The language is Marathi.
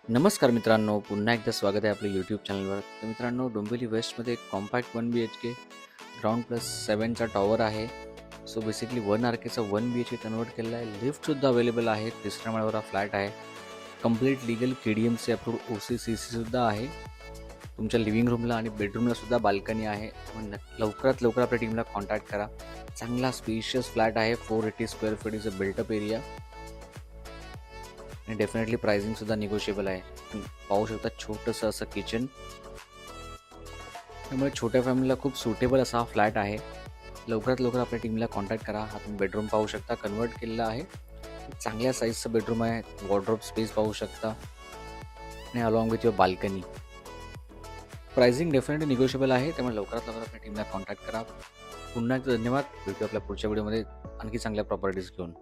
नमस्कार मित्रांनो, पुन्हा एकदा स्वागत आहे आपल्या यूट्यूब चॅनलवर. तर मित्रांनो, डोंबिवली वेस्टमध्ये एक कॉम्पॅक्ट 1 BHK ग्राउंड प्लस 7चा टॉवर आहे. सो बेसिकली 1 RKचा 1 BHK कन्वर्ट केलेला आहे. लिफ्टसुद्धा अवेलेबल आहे. तिसऱ्या माळ्यावर हा फ्लॅट आहे. Complete legal KDMC approved OC/CC सुद्धा आहे. तुमच्या लिव्हिंग रूमला आणि बेडरूमला सुद्धा बाल्कनी आहे. लवकरात लवकर आपल्या टीमला कॉन्टॅक्ट करा. चांगला स्पेशियस फ्लॅट आहे. 480 square feet is a built up area आणि डेफिनेटली प्राइसिंगसुद्धा निगोशिएबल आहे. तुम्ही पाहू शकता छोटंसं असं किचन. त्यामुळे छोट्या फॅमिलीला खूप सुटेबल असा हा फ्लॅट आहे. लवकरात लवकर आपल्या टीमला कॉन्टॅक्ट करा. हा तुम्ही बेडरूम पाहू शकता, कन्वर्ट केलेला आहे. चांगल्या साईजचं बेडरूम आहे. वॉर्डरोब स्पेस पाहू शकता आणि along with your balcony. Pricing definitely negotiable आहे. त्यामुळे लवकरात लवकर आपल्या टीमला कॉन्टॅक्ट करा. पुन्हा एकदा धन्यवाद. भेटू आपल्या पुढच्या व्हिडिओमध्ये आणखी चांगल्या प्रॉपर्टीज घेऊन.